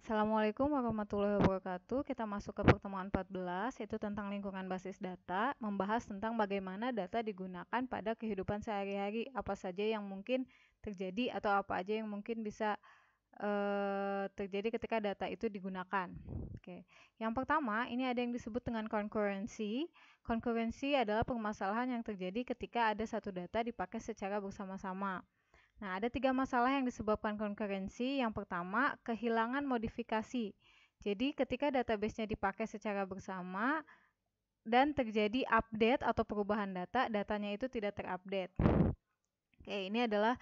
Assalamualaikum warahmatullahi wabarakatuh. Kita masuk ke pertemuan 14, yaitu tentang lingkungan basis data, membahas tentang bagaimana data digunakan pada kehidupan sehari-hari, apa saja yang mungkin terjadi atau apa aja yang mungkin bisa terjadi ketika data itu digunakan. Oke. Yang pertama, ini ada yang disebut dengan concurrency. Concurrency adalah permasalahan yang terjadi ketika ada satu data dipakai secara bersama-sama. Nah, ada 3 masalah yang disebabkan concurrency. Yang pertama, kehilangan modifikasi. Jadi, ketika database-nya dipakai secara bersama dan terjadi update atau perubahan data, datanya itu tidak terupdate. Oke, ini adalah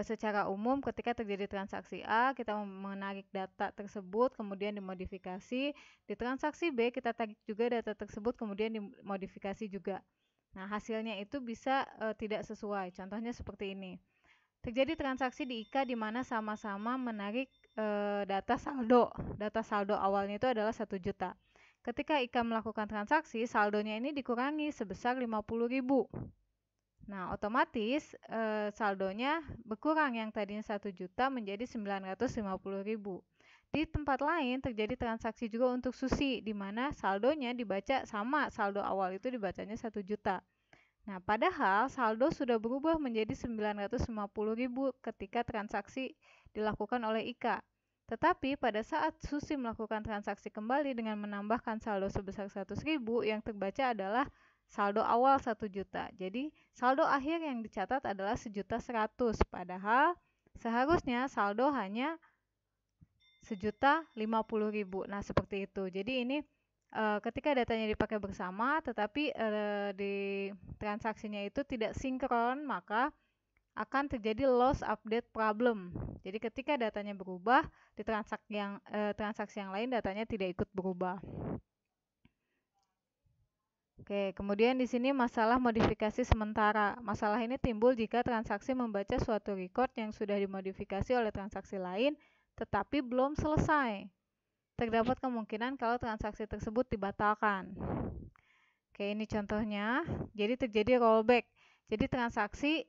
secara umum ketika terjadi transaksi A, kita menarik data tersebut, kemudian dimodifikasi. Di transaksi B, kita tarik juga data tersebut, kemudian dimodifikasi juga. Nah, hasilnya itu bisa tidak sesuai. Contohnya seperti ini. Terjadi transaksi di IKA di mana sama-sama menarik data saldo. Data saldo awalnya itu adalah 1 juta. Ketika IKA melakukan transaksi, saldonya ini dikurangi sebesar 50.000. Nah, otomatis saldonya berkurang, yang tadinya 1 juta menjadi 950.000. Di tempat lain terjadi transaksi juga untuk Susi, di mana saldonya dibaca sama saldo awal itu dibacanya 1 juta. Nah, padahal saldo sudah berubah menjadi 950.000 ketika transaksi dilakukan oleh Ika. Tetapi pada saat Susi melakukan transaksi kembali dengan menambahkan saldo sebesar 100.000, yang terbaca adalah saldo awal 1 juta. Jadi, saldo akhir yang dicatat adalah 1.100.000. Padahal seharusnya saldo hanya 1.050.000. Nah, seperti itu. Jadi ini ketika datanya dipakai bersama tetapi di transaksinya itu tidak sinkron, maka akan terjadi loss update problem. Jadi ketika datanya berubah, di transaksi yang lain datanya tidak ikut berubah. Oke, kemudian di sini masalah modifikasi sementara. Masalah ini timbul jika transaksi membaca suatu record yang sudah dimodifikasi oleh transaksi lain tetapi belum selesai. Terdapat kemungkinan kalau transaksi tersebut dibatalkan. Oke, ini contohnya. Jadi terjadi rollback. Jadi transaksi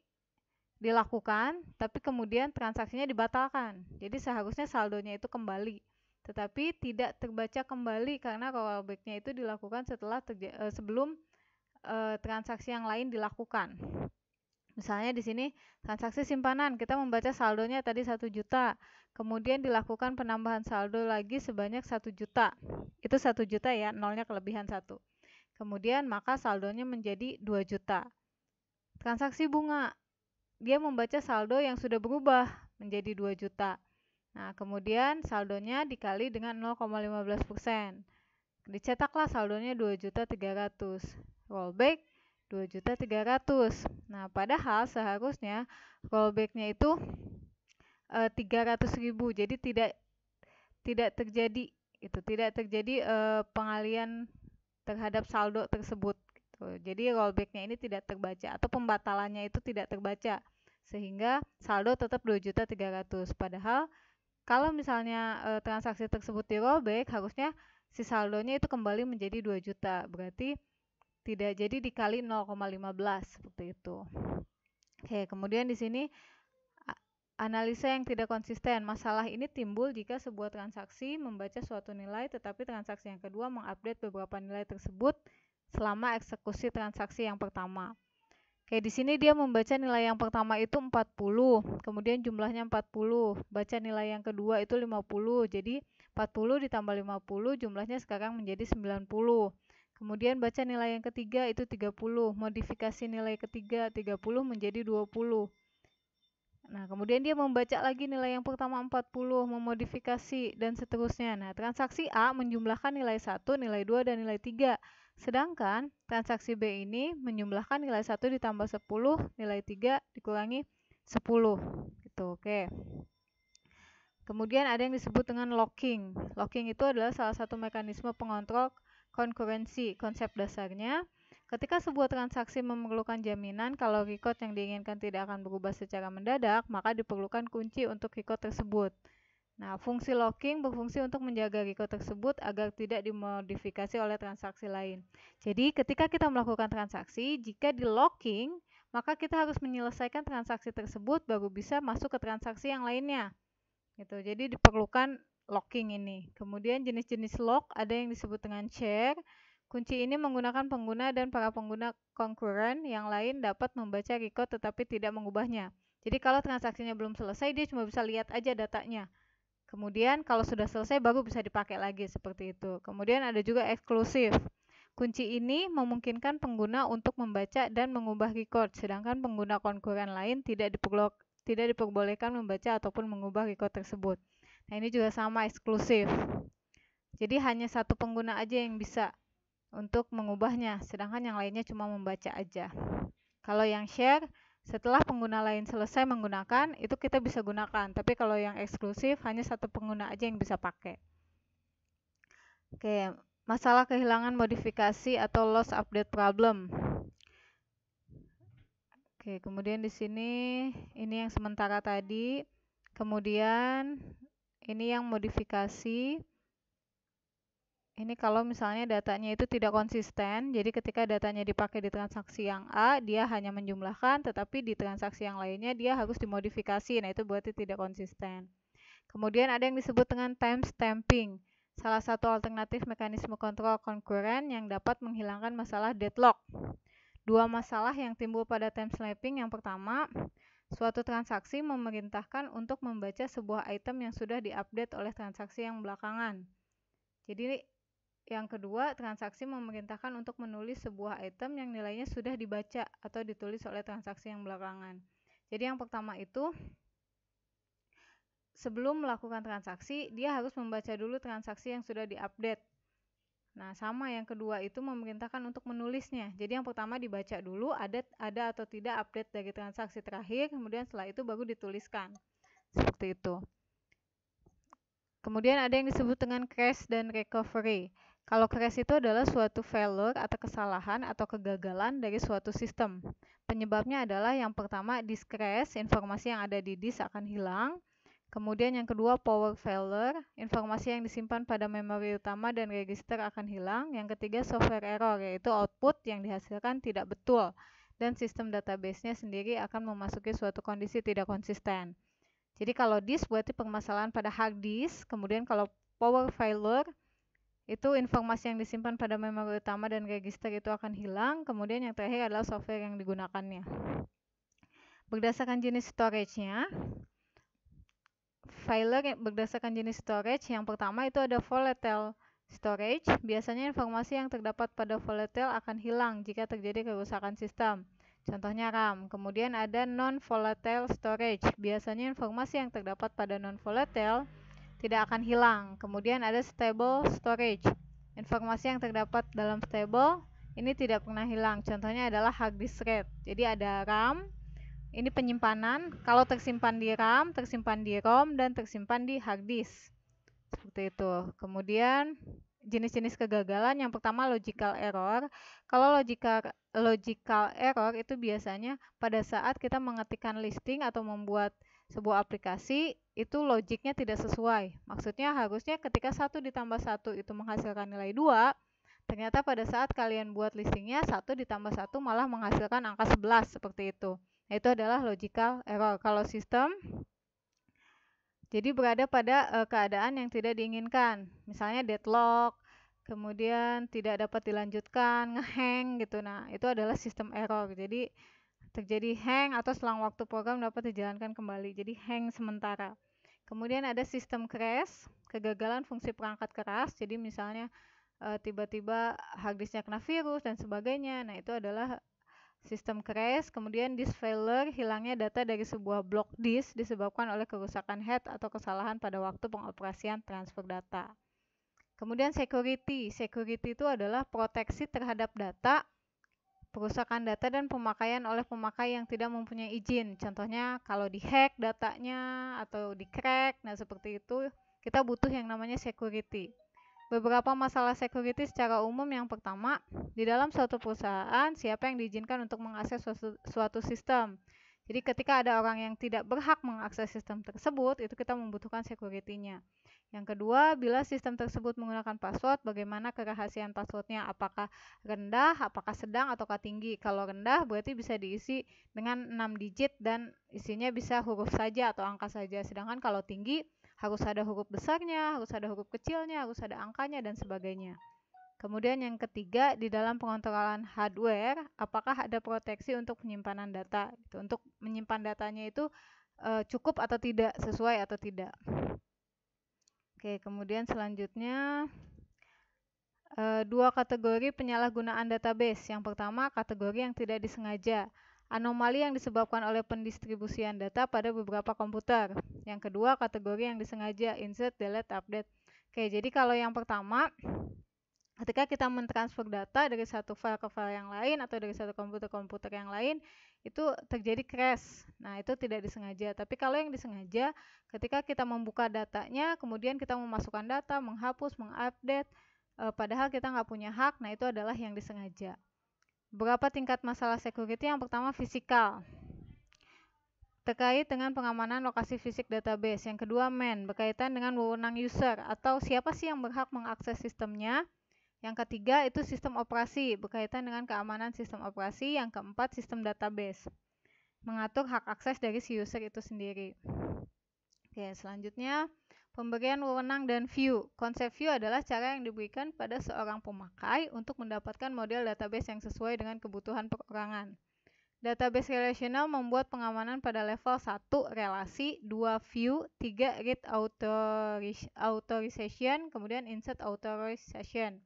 dilakukan, tapi kemudian transaksinya dibatalkan. Jadi seharusnya saldonya itu kembali, tetapi tidak terbaca kembali karena rollback-nya itu dilakukan sebelum transaksi yang lain dilakukan. Misalnya di sini transaksi simpanan, kita membaca saldonya tadi 1 juta. Kemudian dilakukan penambahan saldo lagi sebanyak 1 juta. Itu 1 juta ya, nolnya kelebihan 1. Kemudian maka saldonya menjadi 2 juta. Transaksi bunga, dia membaca saldo yang sudah berubah menjadi 2 juta. Nah, kemudian saldonya dikali dengan 0,15%. Dicetaklah saldonya 2.300.000. Rollback 2.300.000. Nah, padahal seharusnya rollback-nya itu 300.000. Jadi tidak terjadi pengalian terhadap saldo tersebut. Gitu. Jadi rollback-nya ini tidak terbaca atau pembatalannya itu tidak terbaca, sehingga saldo tetap 2.300.000. Padahal kalau misalnya transaksi tersebut di rollback, harusnya si saldonya itu kembali menjadi 2 juta. Berarti tidak jadi dikali 0,15 seperti itu. Oke, kemudian di sini analisa yang tidak konsisten. Masalah ini timbul jika sebuah transaksi membaca suatu nilai tetapi transaksi yang kedua mengupdate beberapa nilai tersebut selama eksekusi transaksi yang pertama. Oke, di sini dia membaca nilai yang pertama itu 40, kemudian jumlahnya 40. Baca nilai yang kedua itu 50. Jadi 40 ditambah 50 jumlahnya sekarang menjadi 90. Kemudian baca nilai yang ketiga itu 30. Modifikasi nilai ketiga 30 menjadi 20. Nah, kemudian dia membaca lagi nilai yang pertama 40, memodifikasi, dan seterusnya. Nah, transaksi A menjumlahkan nilai 1, nilai 2, dan nilai 3. Sedangkan transaksi B ini menjumlahkan nilai 1 ditambah 10, nilai 3 dikurangi 10. Gitu, oke. Kemudian ada yang disebut dengan locking. Locking itu adalah salah satu mekanisme pengontrol konkurensi. Konsep dasarnya, ketika sebuah transaksi memerlukan jaminan kalau record yang diinginkan tidak akan berubah secara mendadak, maka diperlukan kunci untuk record tersebut. Nah, fungsi locking berfungsi untuk menjaga record tersebut agar tidak dimodifikasi oleh transaksi lain. Jadi, ketika kita melakukan transaksi, jika di locking, maka kita harus menyelesaikan transaksi tersebut baru bisa masuk ke transaksi yang lainnya. Gitu. Jadi diperlukan locking ini. Kemudian jenis-jenis lock ada yang disebut dengan share. Kunci ini menggunakan pengguna dan para pengguna konkuren yang lain dapat membaca record tetapi tidak mengubahnya. Jadi kalau transaksinya belum selesai, dia cuma bisa lihat aja datanya. Kemudian kalau sudah selesai baru bisa dipakai lagi seperti itu. Kemudian ada juga eksklusif. Kunci ini memungkinkan pengguna untuk membaca dan mengubah record, sedangkan pengguna konkuren lain tidak diperbolehkan membaca ataupun mengubah record tersebut. Nah, ini juga sama, eksklusif. Jadi hanya satu pengguna aja yang bisa untuk mengubahnya, sedangkan yang lainnya cuma membaca aja. Kalau yang share, setelah pengguna lain selesai menggunakan, itu kita bisa gunakan. Tapi kalau yang eksklusif, hanya satu pengguna aja yang bisa pakai. Oke, masalah kehilangan modifikasi atau loss update problem. Oke, kemudian di sini ini yang sementara tadi. Kemudian ini yang modifikasi. Ini kalau misalnya datanya itu tidak konsisten, jadi ketika datanya dipakai di transaksi yang A, dia hanya menjumlahkan, tetapi di transaksi yang lainnya dia harus dimodifikasi. Nah, itu berarti tidak konsisten. Kemudian ada yang disebut dengan timestamping, salah satu alternatif mekanisme kontrol konkuren yang dapat menghilangkan masalah deadlock. Dua masalah yang timbul pada timestamping, yang pertama, suatu transaksi memerintahkan untuk membaca sebuah item yang sudah diupdate oleh transaksi yang belakangan. Jadi yang kedua, transaksi memerintahkan untuk menulis sebuah item yang nilainya sudah dibaca atau ditulis oleh transaksi yang belakangan. Jadi yang pertama itu, sebelum melakukan transaksi, dia harus membaca dulu transaksi yang sudah diupdate. Nah, sama yang kedua itu memerintahkan untuk menulisnya. Jadi yang pertama dibaca dulu ada atau tidak update dari transaksi terakhir, kemudian setelah itu baru dituliskan. Seperti itu. Kemudian ada yang disebut dengan crash dan recovery. Kalau crash itu adalah suatu failure atau kesalahan atau kegagalan dari suatu sistem. Penyebabnya adalah yang pertama disk crash, informasi yang ada di disk akan hilang. Kemudian yang kedua power failure, informasi yang disimpan pada memori utama dan register akan hilang. Yang ketiga software error, yaitu output yang dihasilkan tidak betul dan sistem database-nya sendiri akan memasuki suatu kondisi tidak konsisten. Jadi kalau disk berarti permasalahan pada hard disk, kemudian kalau power failure itu informasi yang disimpan pada memori utama dan register itu akan hilang, kemudian yang terakhir adalah software yang digunakannya. Berdasarkan jenis storage-nya, failure berdasarkan jenis storage, yang pertama itu ada volatile storage. Biasanya informasi yang terdapat pada volatile akan hilang jika terjadi kerusakan sistem. Contohnya RAM. Kemudian ada non-volatile storage. Biasanya informasi yang terdapat pada non-volatile tidak akan hilang. Kemudian ada stable storage. Informasi yang terdapat dalam stable ini tidak pernah hilang. Contohnya adalah hard disk RAID. Jadi ada RAM, ini penyimpanan. Kalau tersimpan di RAM, tersimpan di ROM, dan tersimpan di hard disk. Seperti itu. Kemudian jenis-jenis kegagalan, yang pertama logical error. Kalau logical error itu biasanya pada saat kita mengetikkan listing atau membuat sebuah aplikasi, itu logiknya tidak sesuai. Maksudnya harusnya ketika 1 ditambah 1 itu menghasilkan nilai 2, ternyata pada saat kalian buat listingnya 1 ditambah 1 malah menghasilkan angka 11, seperti itu. Nah, itu adalah logical error. Kalau sistem jadi berada pada keadaan yang tidak diinginkan, misalnya deadlock, kemudian tidak dapat dilanjutkan, ngehang gitu. Nah, itu adalah sistem error. Jadi terjadi hang atau selang waktu program dapat dijalankan kembali. Jadi hang sementara. Kemudian ada sistem crash, kegagalan fungsi perangkat keras. Jadi misalnya tiba-tiba hard disknya kena virus dan sebagainya. Nah, itu adalah sistem crash. Kemudian disk failure, hilangnya data dari sebuah blok disk disebabkan oleh kerusakan head atau kesalahan pada waktu pengoperasian transfer data. Kemudian security. Security itu adalah proteksi terhadap data, perusakan data dan pemakaian oleh pemakai yang tidak mempunyai izin. Contohnya kalau dihack datanya atau di-crack, nah seperti itu kita butuh yang namanya security. Beberapa masalah security secara umum, yang pertama, di dalam suatu perusahaan siapa yang diizinkan untuk mengakses suatu sistem. Jadi ketika ada orang yang tidak berhak mengakses sistem tersebut, itu kita membutuhkan security-nya. Yang kedua, bila sistem tersebut menggunakan password, bagaimana kerahasiaan passwordnya? Apakah rendah, apakah sedang, ataukah tinggi? Kalau rendah berarti bisa diisi dengan 6 digit dan isinya bisa huruf saja atau angka saja. Sedangkan kalau tinggi Harus ada huruf besarnya, harus ada huruf kecilnya, harus ada angkanya, dan sebagainya. Kemudian yang ketiga, di dalam pengontrolan hardware, apakah ada proteksi untuk penyimpanan data? Untuk menyimpan datanya itu cukup atau tidak, sesuai atau tidak. Oke, kemudian selanjutnya dua kategori penyalahgunaan database. Yang pertama, kategori yang tidak disengaja. Anomali yang disebabkan oleh pendistribusian data pada beberapa komputer. Yang kedua, kategori yang disengaja, insert, delete, update. Oke, jadi kalau yang pertama, ketika kita mentransfer data dari satu file ke file yang lain atau dari satu komputer ke komputer yang lain, itu terjadi crash. Nah, itu tidak disengaja. Tapi kalau yang disengaja, ketika kita membuka datanya, kemudian kita memasukkan data, menghapus, mengupdate, padahal kita nggak punya hak, nah itu adalah yang disengaja. Berapa tingkat masalah security? Yang pertama, fisikal, terkait dengan pengamanan lokasi fisik database. Yang kedua, man, berkaitan dengan wewenang user atau siapa sih yang berhak mengakses sistemnya. Yang ketiga, itu sistem operasi, berkaitan dengan keamanan sistem operasi. Yang keempat, sistem database, mengatur hak akses dari si user itu sendiri. Oke, selanjutnya, pemberian wewenang dan view. Konsep view adalah cara yang diberikan pada seorang pemakai untuk mendapatkan model database yang sesuai dengan kebutuhan perorangan. Database relational membuat pengamanan pada level 1 relasi, 2 view, 3 read authorization, kemudian insert authorization.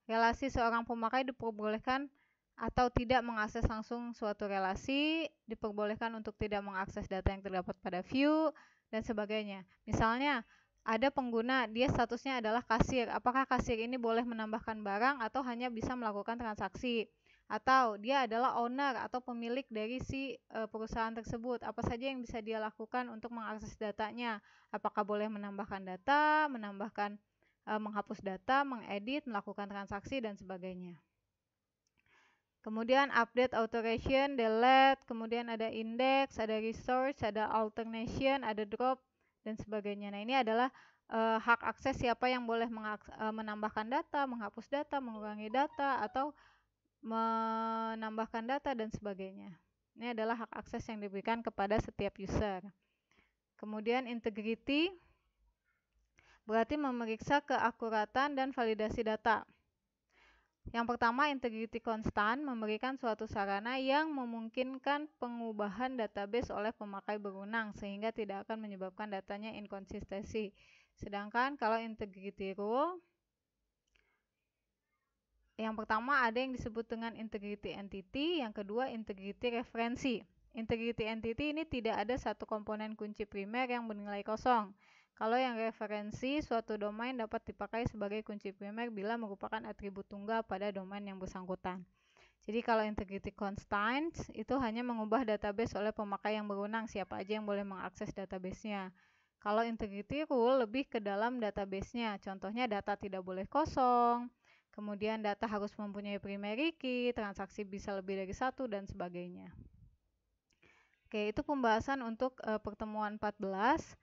Relasi seorang pemakai diperbolehkan atau tidak mengakses langsung suatu relasi, diperbolehkan untuk tidak mengakses data yang terdapat pada view, dan sebagainya. Misalnya, ada pengguna, dia statusnya adalah kasir. Apakah kasir ini boleh menambahkan barang atau hanya bisa melakukan transaksi? Atau dia adalah owner atau pemilik dari si perusahaan tersebut. Apa saja yang bisa dia lakukan untuk mengakses datanya? Apakah boleh menambahkan data, menghapus data, mengedit, melakukan transaksi, dan sebagainya. Kemudian update, authorization, delete, kemudian ada index, ada resource, ada alternation, ada drop, dan sebagainya. Nah, ini adalah hak akses siapa yang boleh menambahkan data, menghapus data, mengurangi data, atau menambahkan data, dan sebagainya. Ini adalah hak akses yang diberikan kepada setiap user. Kemudian integrity, berarti memeriksa keakuratan dan validasi data. Yang pertama, integrity constant, memberikan suatu sarana yang memungkinkan pengubahan database oleh pemakai berwenang sehingga tidak akan menyebabkan datanya inkonsistensi. Sedangkan kalau integrity rule, yang pertama ada yang disebut dengan integrity entity, yang kedua integrity referensi. Integrity entity ini tidak ada satu komponen kunci primer yang bernilai kosong. Kalau yang referensi, suatu domain dapat dipakai sebagai kunci primer bila merupakan atribut tunggal pada domain yang bersangkutan. Jadi kalau integrity constant itu hanya mengubah database oleh pemakai yang berwenang, siapa aja yang boleh mengakses databasenya. Kalau integrity rule lebih ke dalam databasenya, contohnya data tidak boleh kosong, kemudian data harus mempunyai primary key, transaksi bisa lebih dari satu, dan sebagainya. Oke, itu pembahasan untuk pertemuan 14.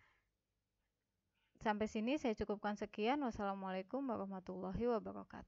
Sampai sini saya cukupkan sekian. Wassalamualaikum warahmatullahi wabarakatuh.